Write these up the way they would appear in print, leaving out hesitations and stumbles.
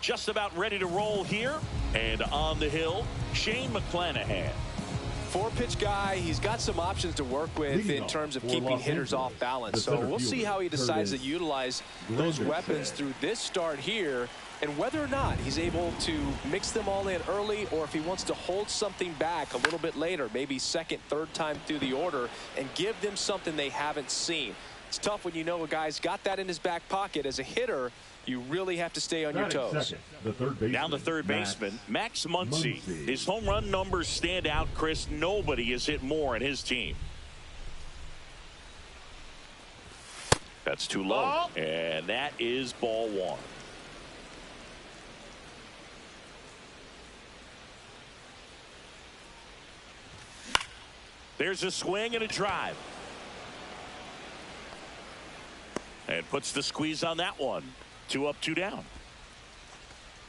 just about ready to roll here. And on the hill, Shane McClanahan. 4-pitch guy. He's got some options to work with in terms of keeping hitters off balance. So we'll see how he decides to utilize those weapons through this start here, and whether or not he's able to mix them all in early, or if he wants to hold something back a little bit later, maybe second, third time through the order, and give them something they haven't seen. It's tough when you know a guy's got that in his back pocket. As a hitter, you really have to stay on your toes. Down the third baseman, Max Muncy. His home run numbers stand out, Chris. Nobody has hit more in his team. That's too low. And that is ball one. There's a swing and a drive. And puts the squeeze on that one. 2 up, 2 down.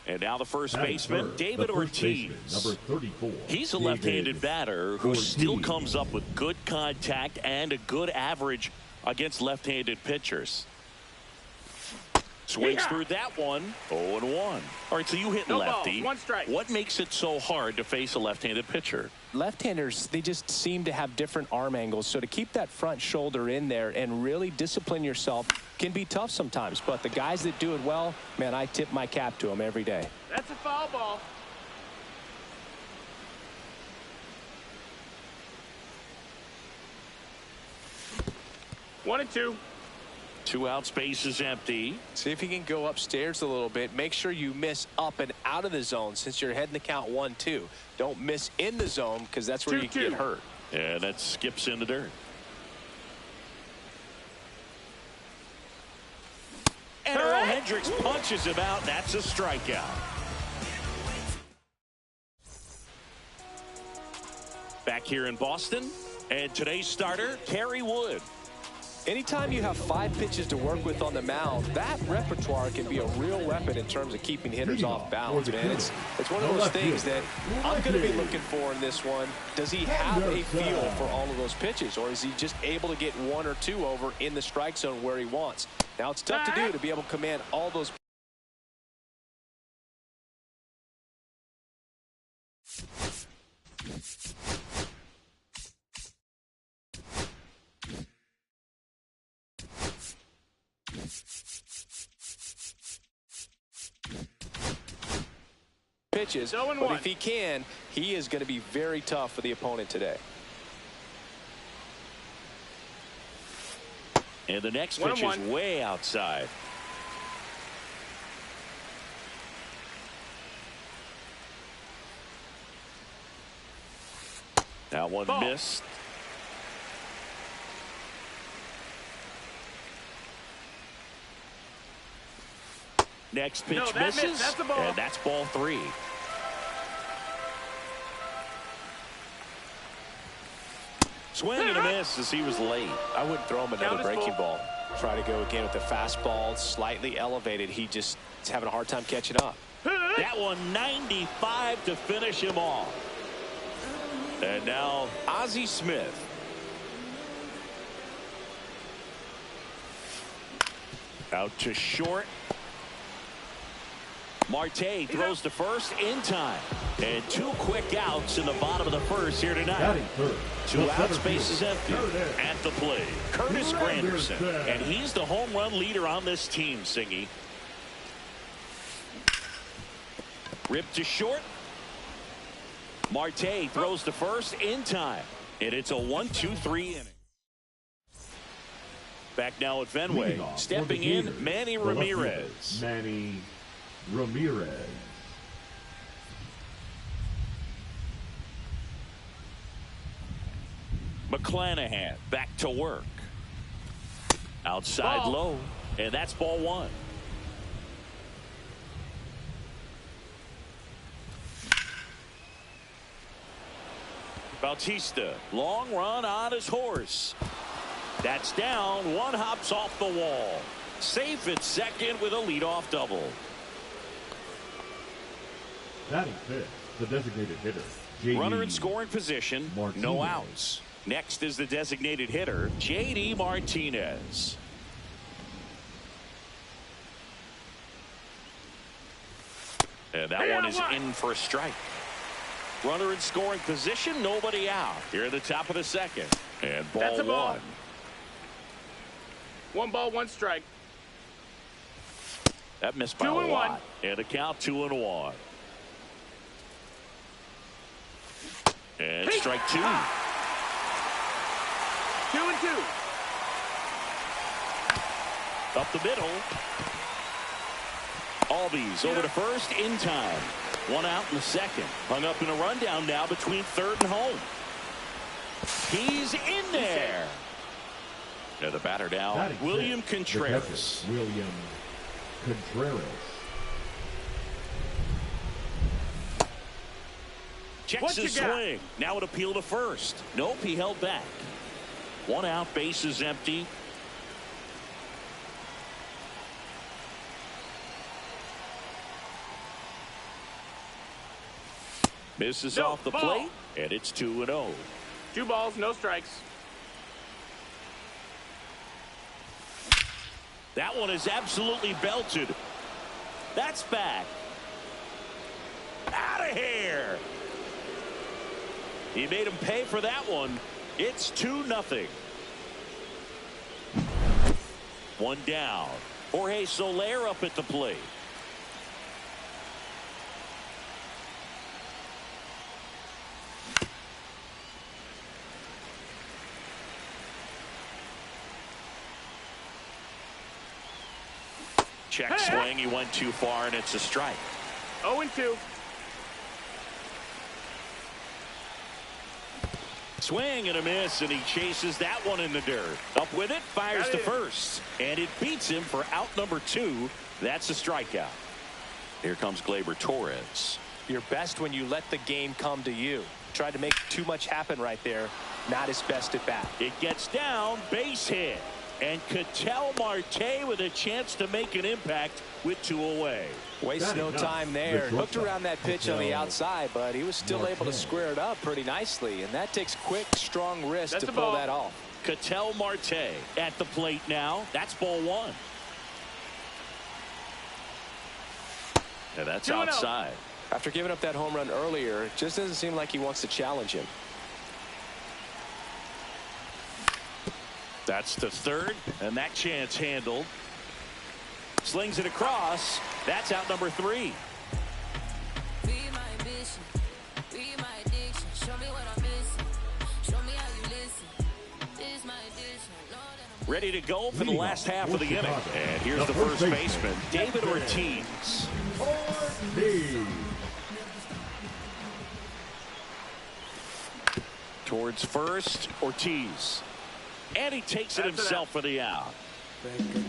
And now the first baseman, David Ortiz. Number 34. He's a left-handed batter who still comes up with good contact and a good average against left-handed pitchers. Swings through that one. 0-1. All right, so you hit lefty. 1 strike. What makes it so hard to face a left-handed pitcher? Left-handers, they just seem to have different arm angles. So to keep that front shoulder in there and really discipline yourself can be tough sometimes. But the guys that do it well, man, I tip my cap to them every day. That's a foul ball. One and two. 2 out, space is empty. See if he can go upstairs a little bit. Make sure you miss up and out of the zone since you're heading the count 1-2. Don't miss in the zone because that's where you can get hurt. And that skips in the dirt. And Earl Hendricks punches him out. That's a strikeout. Back here in Boston. And today's starter, Kerry Wood. Anytime you have 5 pitches to work with on the mound, that repertoire can be a real weapon in terms of keeping hitters off balance, man. It's one of those things that I'm going to be looking for in this one. Does he have a feel for all of those pitches, or is he just able to get 1 or 2 over in the strike zone where he wants? Now, it's tough to do to be able to command all those. Pitches, but if he can, he is going to be very tough for the opponent today. And the next pitch is way outside. That one missed. Next pitch misses, and that's ball 3. Swing and a miss as he was late. I wouldn't throw him another breaking ball. Try to go again with the fastball, slightly elevated. He just is having a hard time catching up. That one 95 to finish him off. And now Ozzie Smith. Out to short. Marte throws to first in time. And 2 quick outs in the bottom of the first here tonight. 2 outs, base is empty. At the plate, Curtis Granderson. And he's the home run leader on this team, Singy. Ripped to short. Marte throws to first in time. And it's a 1-2-3 inning. Back now at Fenway. Stepping in, Manny Ramirez. Manny Ramirez. McClanahan back to work. Outside low. And that's ball 1. Bautista, long run on his horse. That's down. 1 hops off the wall. Safe at second with a leadoff double. Batting fifth, the designated hitter. Runner in scoring position. Martinez. No outs. Next is the designated hitter, J.D. Martinez. And that one is in for a strike. Runner in scoring position, nobody out. Here at the top of the second. And ball one. 1 ball, 1 strike. That missed by a lot. And a count 2-1. And strike 2. 2-2. Up the middle. Albies over to first in time. 1 out in the second. Hung up in a rundown now between third and home. He's in there. Yeah, the batter now, William Contreras. William Contreras. Checks his swing. Now an appeal to first. Nope, he held back. 1 out, base is empty. Misses off the plate, and it's 2-0. 2 balls, no strikes. That one is absolutely belted. That's back. Out of here. He made him pay for that one. It's 2-0. 1 down. Jorge Soler up at the plate. Check swing. He went too far, and it's a strike. 0-2. Swing and a miss, and he chases that one in the dirt. Up with it, fires to first, and it beats him for out number 2. That's a strikeout. Here comes Gleyber Torres. You're best when you let the game come to you. Tried to make too much happen right there. Not his best at bat. It gets down, base hit. And Ketel Marte with a chance to make an impact with 2 away. Wastes no time there. Hooked around that pitch on the outside, but he was still able to square it up pretty nicely. And that takes quick, strong wrist to pull that off. Ketel Marte at the plate now. That's ball 1. And that's outside. After giving up that home run earlier, it just doesn't seem like he wants to challenge him. That's the third, and that chance handled. Slings it across. That's out number 3. Ready to go for the last half of the inning. And here's the first baseman, David Ortiz. Towards first, Ortiz. And he takes it himself for the out.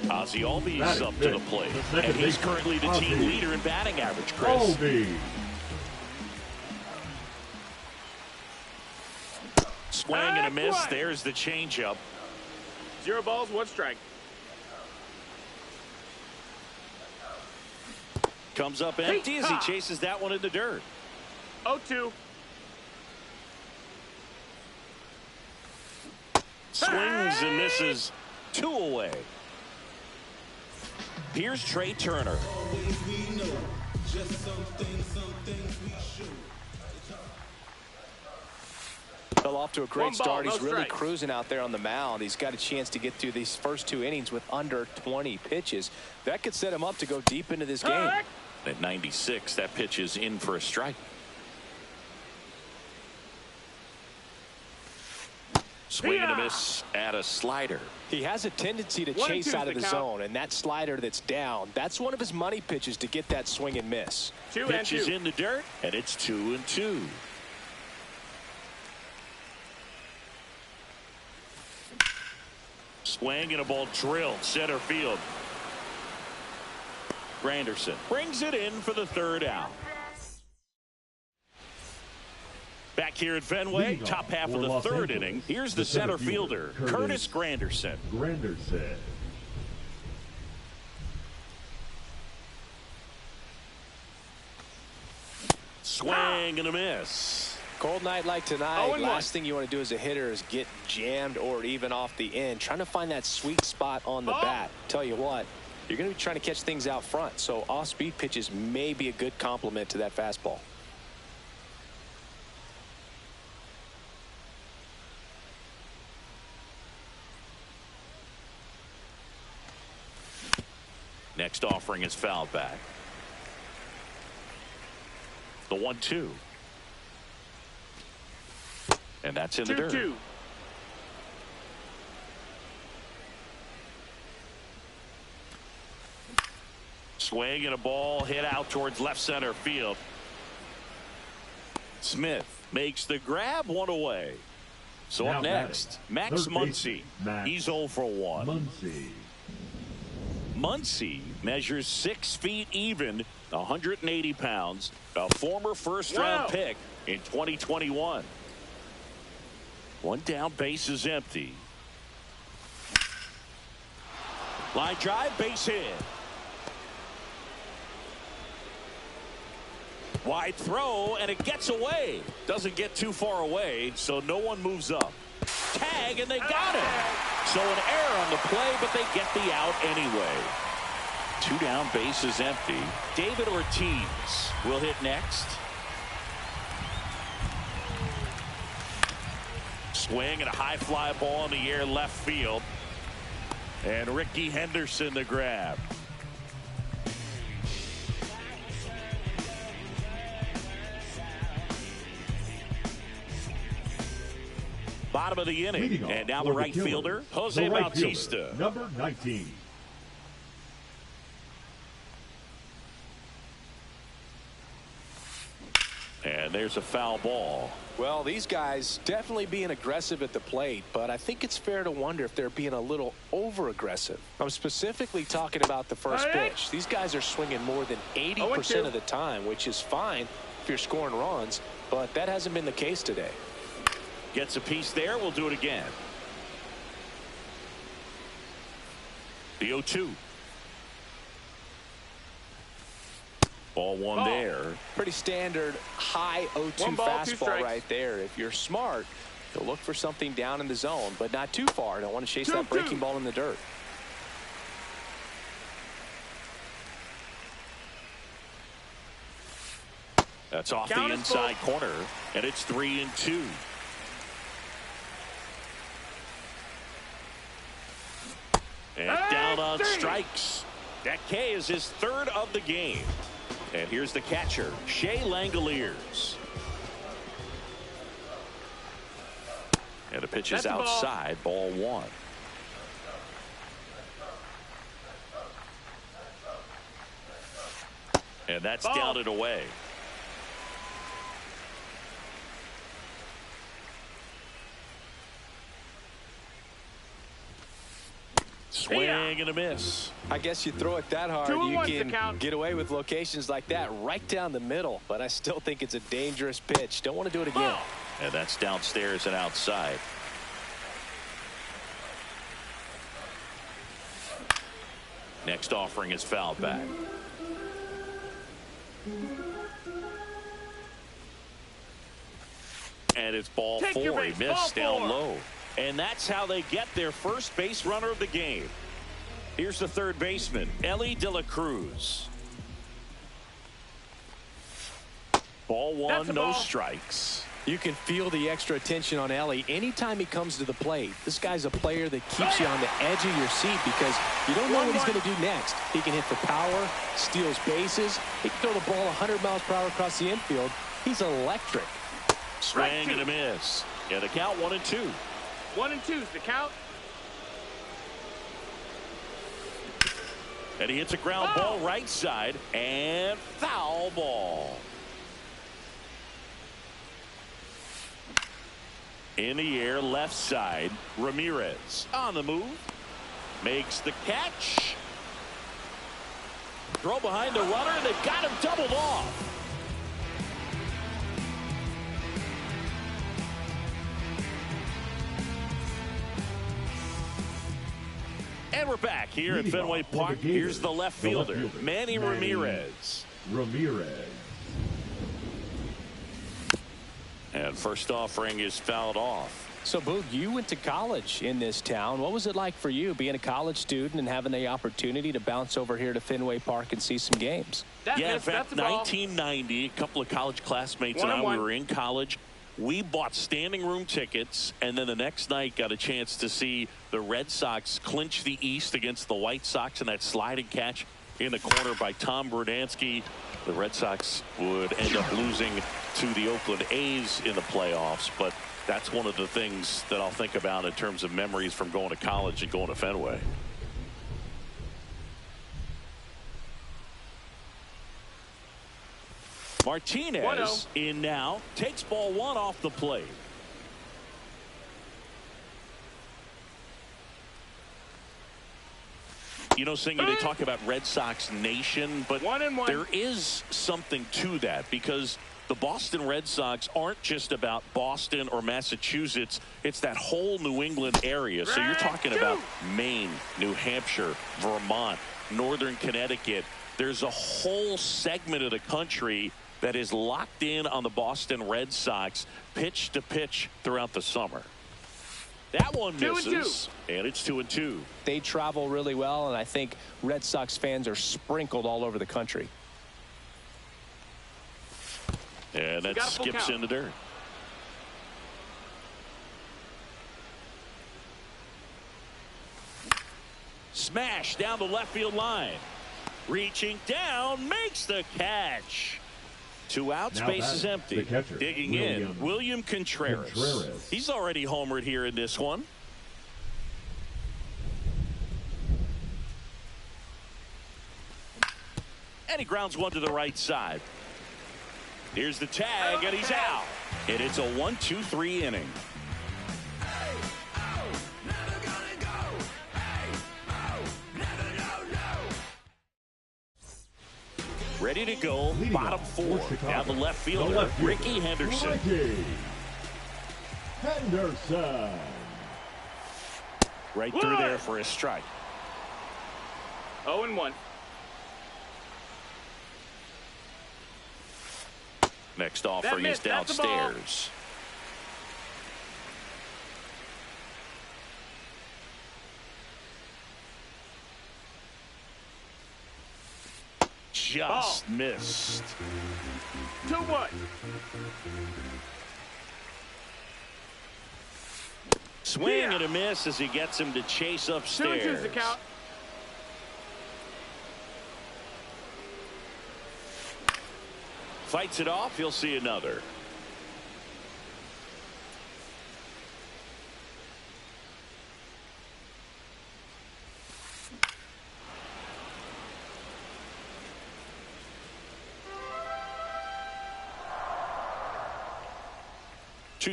Ozzie Albies up to the plate. And he's currently the team leader in batting average, Chris. Swing and a miss. There's the changeup. 0 balls, 1 strike. Comes up empty as he chases that one in the dirt. 0-2. Swings and misses. 2 away. Here's Trey Turner. Fell off to a great start. He's really cruising out there on the mound. He's got a chance to get through these first 2 innings with under 20 pitches. That could set him up to go deep into this game. At 96, that pitch is in for a strike. Swing and a miss at a slider. He has a tendency to chase out of the zone, and that slider that's down, that's one of his money pitches to get that swing and miss. Pitch is in the dirt, and it's 2-2. Swing and a ball drilled center field. Granderson brings it in for the 3rd out. Back here at Fenway, top half of the 3rd inning. Here's the center fielder, Curtis Granderson. Swing and a miss. Cold night like tonight, last thing you want to do as a hitter is get jammed or even off the end. Trying to find that sweet spot on the bat. Tell you what, you're going to be trying to catch things out front. So off-speed pitches may be a good complement to that fastball. Next offering is fouled back. The 1-2. And that's in the dirt. 2-2. Swing and a ball hit out towards left center field. Smith makes the grab, one away. So Now up next, Max Muncy. He's 0 for 1. Muncy measures 6 feet even, 180 pounds, a former first-round pick in 2021. One down, base is empty. Line drive, base hit. Wide throw, and it gets away. Doesn't get too far away, so no one moves up. Tag, and they got it. So an error on the play, but they get the out anyway. 2 down, base is empty. David Ortiz will hit next. Swing and a high fly ball in the air left field. And Ricky Henderson the grab. Bottom of the inning, and now the right fielder, Jose Bautista. Number 19. And there's a foul ball. Well, these guys definitely being aggressive at the plate, but I think it's fair to wonder if they're being a little over-aggressive. I'm specifically talking about the first pitch. These guys are swinging more than 80% of the time, which is fine if you're scoring runs, but that hasn't been the case today. Gets a piece there. We'll do it again. The 0-2. Ball one there. Pretty standard high 0-2 fastball right there. If you're smart, you'll look for something down in the zone, but not too far. Don't want to chase that breaking ball in the dirt. That's off the inside corner, and it's 3-2. And down on strikes. That K is his 3rd of the game. And here's the catcher, Shea Langoliers. And the pitch is outside, ball 1. And that's down and away. Swing and a miss. I guess you throw it that hard, you can get away with locations like that right down the middle. But I still think it's a dangerous pitch. Don't want to do it again. And that's downstairs and outside. Next offering is fouled back. And it's ball 4. He missed down low. And that's how they get their first base runner of the game. Here's the third baseman, Elly De La Cruz. Ball 1, no strikes. You can feel the extra attention on Elly anytime he comes to the plate. This guy's a player that keeps you on the edge of your seat because you don't know what he's going to do next. He can hit for power, steals bases. He can throw the ball 100 miles per hour across the infield. He's electric. Swing and a miss. Yeah, the count 1-2. 1-2 is the count. And he hits a ground ball right side and foul ball. In the air left side, Ramirez on the move, makes the catch. Throw behind the runner, and they've got him doubled off. And we're back here at Fenway Park. Here's the left fielder, Manny Ramirez. And first offering is fouled off. So, Boog, you went to college in this town. What was it like for you being a college student and having the opportunity to bounce over here to Fenway Park and see some games? Yeah, in fact, 1990, a couple of college classmates and I, we were in college. We bought standing room tickets, and then the next night got a chance to see the Red Sox clinch the East against the White Sox in that sliding catch in the corner by Tom Brunansky. The Red Sox would end up losing to the Oakland A's in the playoffs, but that's one of the things that I'll think about in terms of memories from going to college and going to Fenway. Martinez in now, takes ball one off the plate. You know, Singer, they talk about Red Sox Nation, but there is something to that because the Boston Red Sox aren't just about Boston or Massachusetts. It's that whole New England area. So you're talking about Maine, New Hampshire, Vermont, Northern Connecticut. There's a whole segment of the country that is locked in on the Boston Red Sox pitch to pitch throughout the summer. That one misses, and it's 2-2. They travel really well, and I think Red Sox fans are sprinkled all over the country. And that skips in the dirt. Smash down the left field line. Reaching down, makes the catch. 2 outs, base is empty. Digging in, William Contreras. He's already homered here in this one. And he grounds one to the right side. Here's the tag, and he's out. And it's a 1-2-3 inning. Ready to go, bottom 4. Now the left fielder, Ricky Henderson. Right through there for a strike. 0-1. Next offering is downstairs. Just missed. 2-1. Swing and a miss as he gets him to chase upstairs. 2-2's the count. Fights it off. He'll see another.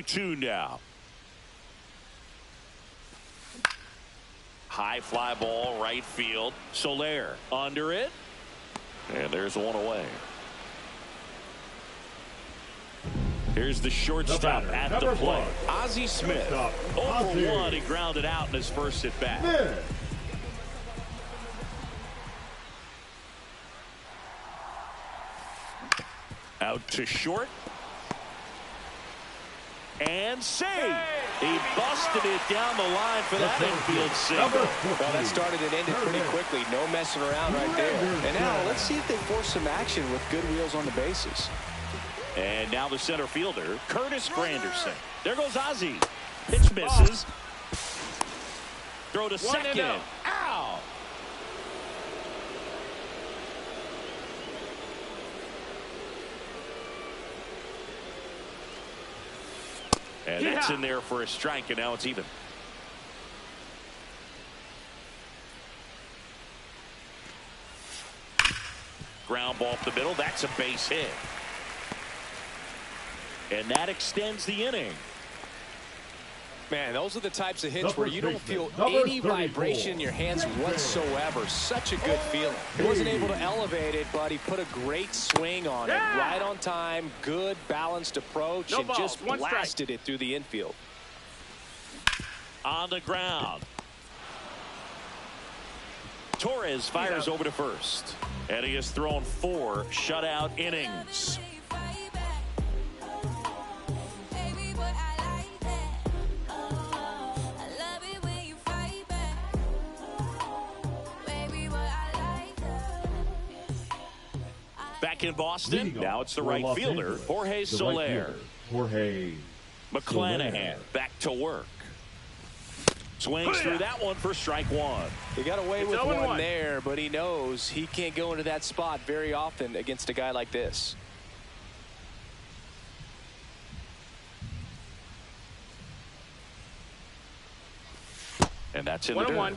Two now. High fly ball right field. Soler under it. And there's one away. Here's the shortstop at the plate. Ozzie Smith. 0-for-1. He grounded out in his first at bat. Out to short. And saved. He busted it down the line for that infield single. Well, that started and ended pretty quickly. No messing around right there. And now let's see if they force some action with good wheels on the bases. And now the center fielder, Curtis Granderson. There goes Ozzie. Pitch misses. Throw to second. Ow! And that's in there for a strike, and now it's even. Ground ball up the middle. That's a base hit. And that extends the inning. Man, those are the types of hits where you don't feel any vibration in your hands whatsoever. Such a good feeling. He wasn't able to elevate it, but he put a great swing on it. Right on time, good balanced approach, and just blasted it through the infield. On the ground. Torres fires over to first. And he has thrown 4 shutout innings. Back in Boston, now it's the right fielder, Jorge Soler. Jorge McClanahan back to work. Swings through that one for strike one. He got away with one there, but he knows he can't go into that spot very often against a guy like this. And that's in the dirt. 1-1.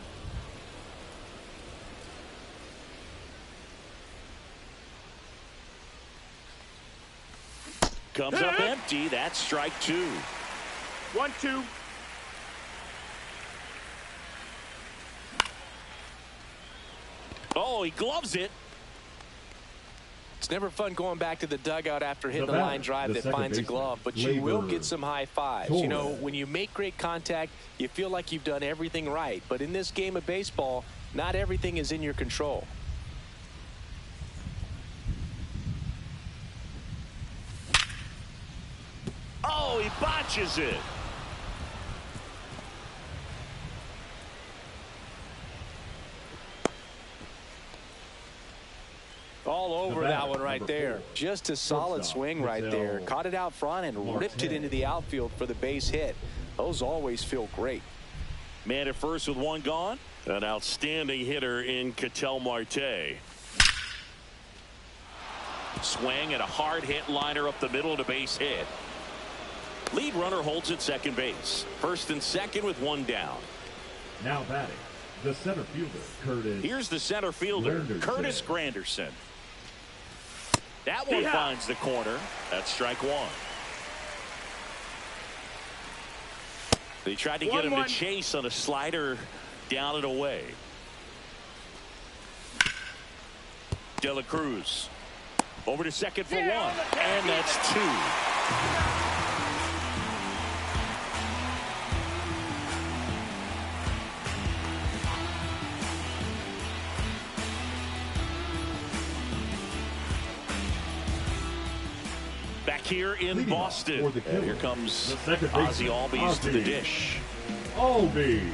Comes up empty. That's strike two. 1-2. Oh, he gloves it. It's never fun going back to the dugout after hitting the line drive that finds a glove, but you will get some high fives. You know, when you make great contact, you feel like you've done everything right. But in this game of baseball, not everything is in your control. Oh, he botches it. All over that one right there. Just a solid swing right there. Caught it out front and ripped it into the outfield for the base hit. Those always feel great. Man at first with one gone. An outstanding hitter in Ketel Marte. Swing and a hard hit liner up the middle to base hit. Lead runner holds at second base. First and second with one down. Now batting, the center fielder, Curtis. Here's the center fielder, Curtis Granderson. That one finds the corner. That's strike one. They tried to get him to chase on a slider down and away. De La Cruz over to second for one. And that's two. Back here in Boston. And here comes Ozzie Albies to the dish. Albies.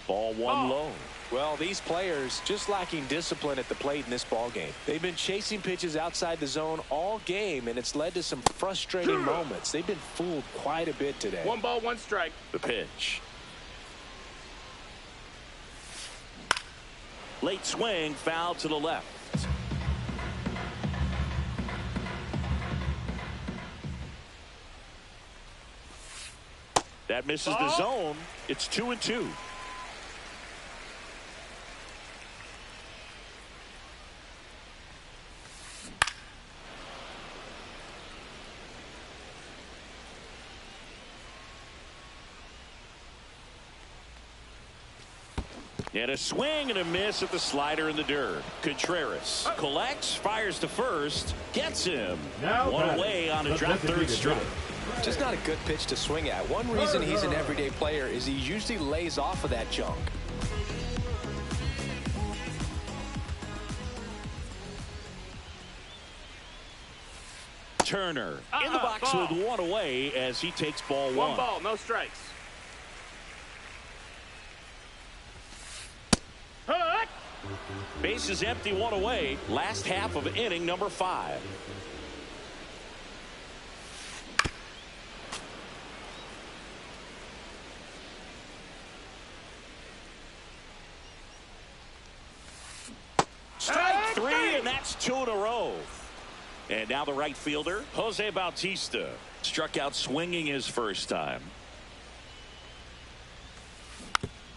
Ball one low. Well, these players just lacking discipline at the plate in this ball game. They've been chasing pitches outside the zone all game, and it's led to some frustrating moments. They've been fooled quite a bit today. 1 ball, 1 strike. The pitch. Late swing, foul to the left. That misses the zone. It's 2-2. And a swing and a miss at the slider in the dirt. Contreras collects, fires to first, gets him. One away on a drop third strike. Just not a good pitch to swing at. One reason he's an everyday player is he usually lays off of that junk. Turner in the box with one away as he takes ball one. 1 ball, no strikes. Base is empty, one away. Last half of inning number 5. Strike 3, and that's 2 in a row. And now the right fielder, Jose Bautista, struck out swinging his first time.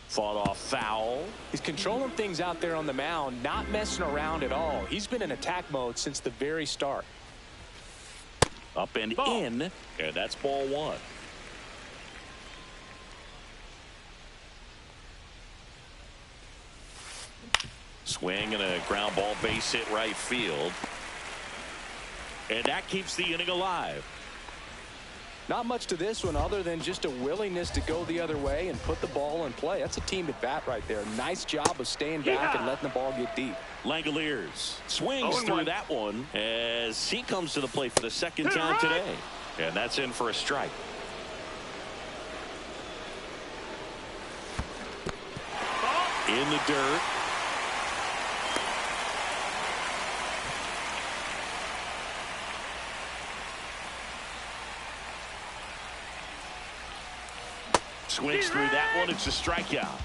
Fought off foul. He's controlling things out there on the mound, not messing around at all. He's been in attack mode since the very start. Up and in, and that's ball one. Swing and a ground ball base hit right field. And that keeps the inning alive. Not much to this one other than just a willingness to go the other way and put the ball in play. That's a team at bat right there. Nice job of staying back and letting the ball get deep. Langoliers swings through that one as he comes to the plate for the second time today. And that's in for a strike. in the dirt. Swings through that one. It's a strikeout.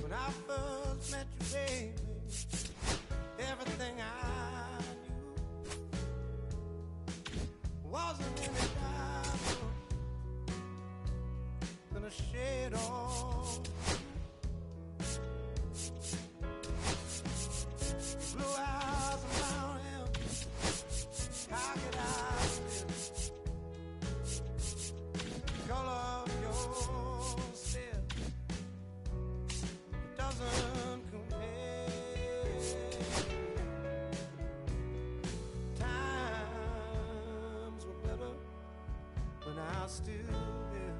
When I first met you, baby, everything I knew wasn't any diamond than a shade on blue eyes around him. How could I live? The color of your stare doesn't compare. Times were better when I was still there.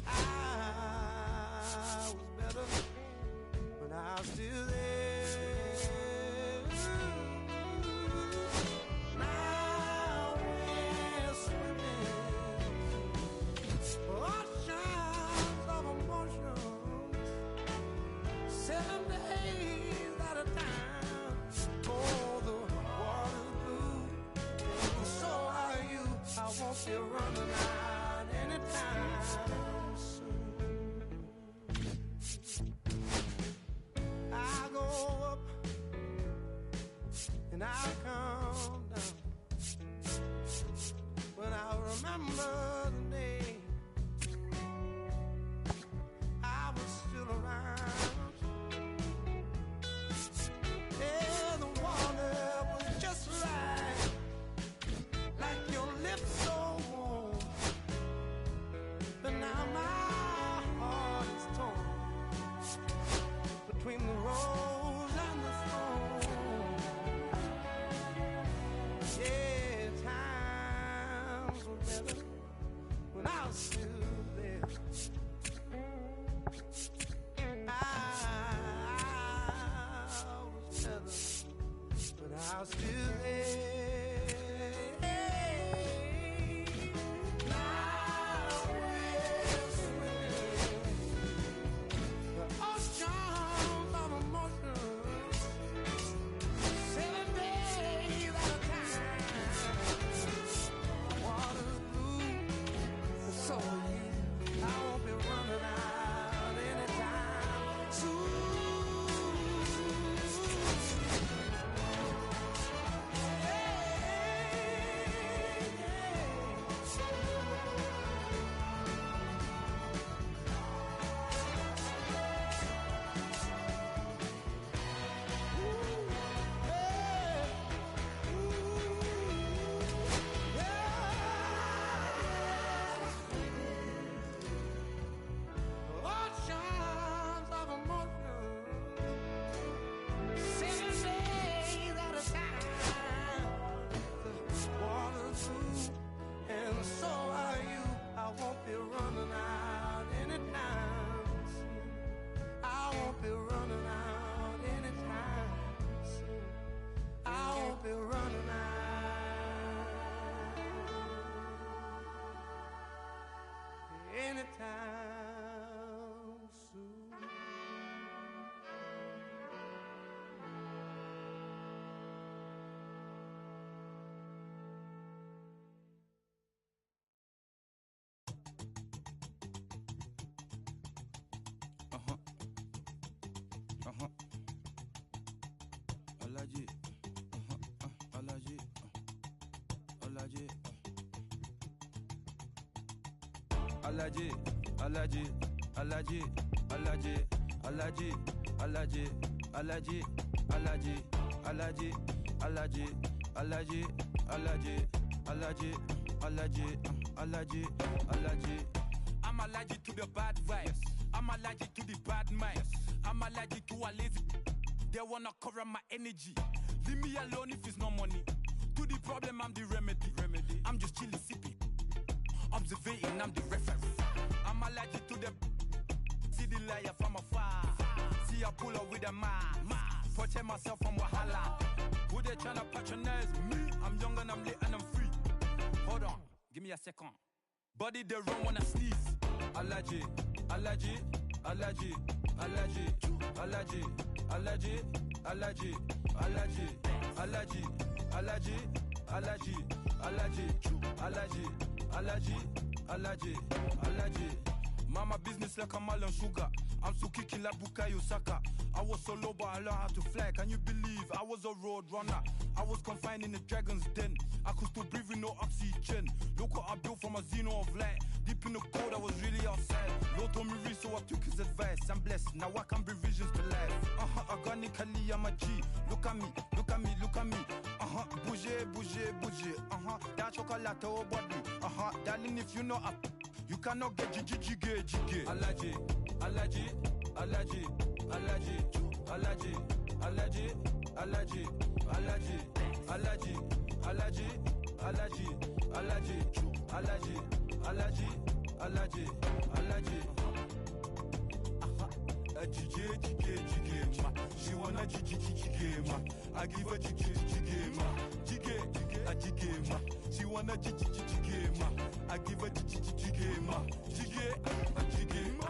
I was better when I was still there. Now we're swimming oceans of emotions, 7 days at a time. Oh, the water's blue, and so are you. I won't be running out anytime soon. I go up and I come down when I remember the day I was still around. Yeah, the water was just right, like your lips so warm. But now my heart is torn between the rose and the thorn. Yeah, times were better when I was still there. I was better when I was still there. Now we're swimming the oceans of emotions, 7 days at a time. Water's blue, and so are you. I won't be running out anytime soon. Oceans of emotions, 7 days at a time. The water's blue, and so are you. I won't be running out anytime soon. I won't be running out anytime soon. I won't be running out anytime soon. Alaji. Alaji. Alaji, Alaji, Alaji, Alaji, Alaji, Alaji, Alaji, Alaji, Alaji, Alaji, Alaji, Alaji, Alaji, Alaji, Alaji, Alaji. I'm allergic to the bad vibes. I'm allergic to the bad minds. I'm allergic to a lazy. They wanna cover my energy. Leave me alone if it's no money. To the problem, I'm the remedy. I'm just chilly sipping. Observating, I'm the referee. I'm allergic to the see the liar from afar. See I pull up with a mask. Protect myself from wahala. Who they tryna patronize me? I'm young and I'm lit and I'm free. Hold on, give me a second. Body they run when I sneeze. Allergy, allergy, allergy, allergy, allergy, allergy, allergy, allergy, allergy, allergy, allergy, allergy, allergy, allergy, allergy, allergy. Mama business like a Mal and sugar. I'm so kicking like Bukayo Saka. I was so low but I learned how to fly. Can you believe I was a road runner? I was confined in the dragon's den. I could still breathe with no oxygen. Look what I built from a xeno of light. Deep in the cold I was really outside. Lord told me read so I took his advice. I'm blessed, now I can bring visions to life. Organically I'm a G. Look at me, look at me, look at me. Bouger, bouger, bouger. That chocolate oh body. Darling if you know up. You cannot get jiggy. Allergy, allergy, allergy, allergy, allergy, allergy, allergy, allergy, allergy, allergy, allergy, allergy, allergy, allergy, allergy, allergy. Jiggy, ma. She wanna jiggy, ma. I give her jiggy, ma. Jiggy, ma. She wanna jiggy, ma. I give her jiggy, ma. Jiggy, ma.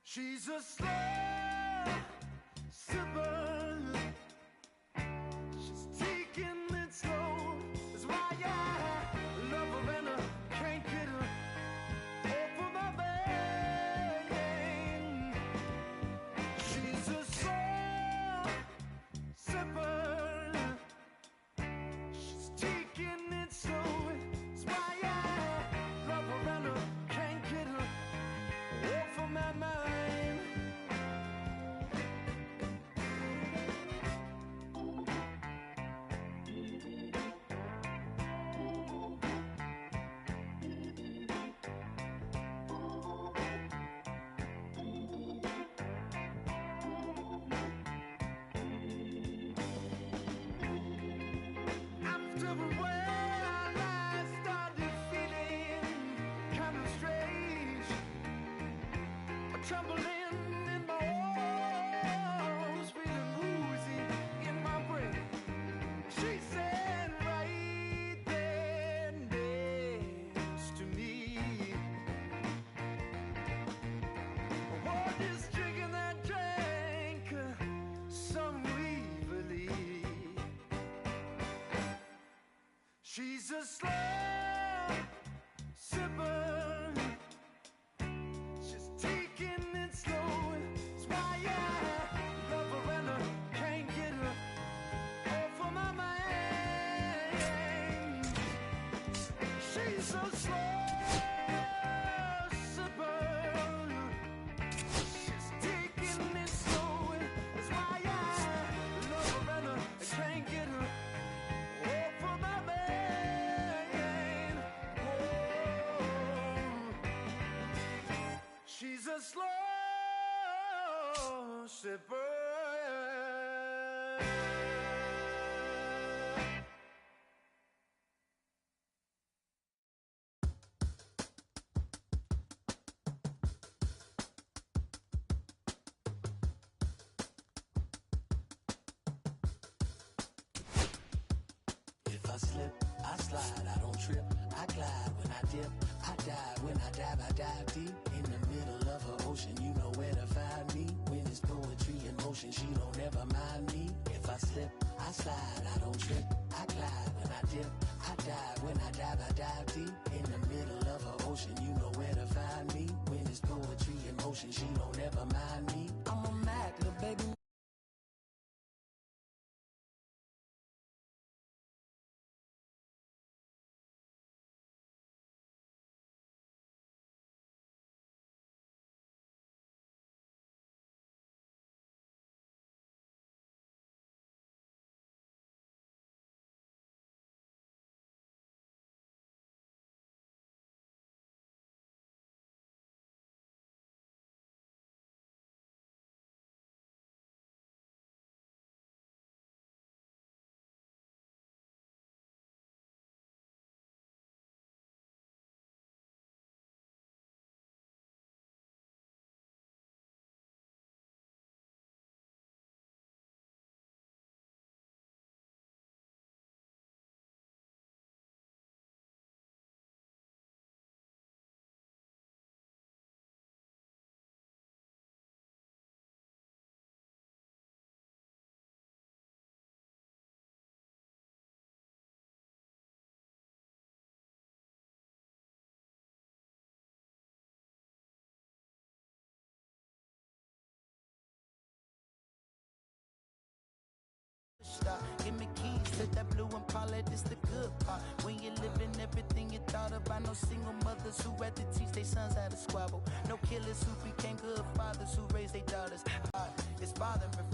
She's a slow sipper. She's taking it slow. That's why I love her and I can't get her off of my vein. She's a slow sipper. She's taking it slow. That's why I love her and I can't get her off of my mind. After when I started feeling kind of strange, trembling in my arms, feeling woozy in my brain. She said right there next to me, what is drinking that drank some evilly. She's a slow sipper. She's taking it slow. worshiper. If I slip, I slide, I don't trip, I glide when I dip, I dive, when I dive deep in the middle of an ocean, you know where to find me. When it's poetry in motion, she don't ever mind me. If I slip, I slide, I don't trip, I glide when I dip, I dive, when I dive deep in the middle of an ocean, you know where to find me. When it's poetry in motion, she don't ever mind me. I'm a Mac, little baby. Give me keys to that blue Impala, this the good part. When you're living everything you thought of. I know single mothers who had to teach their sons how to squabble. No killers who became good fathers who raised their daughters. It's father and father.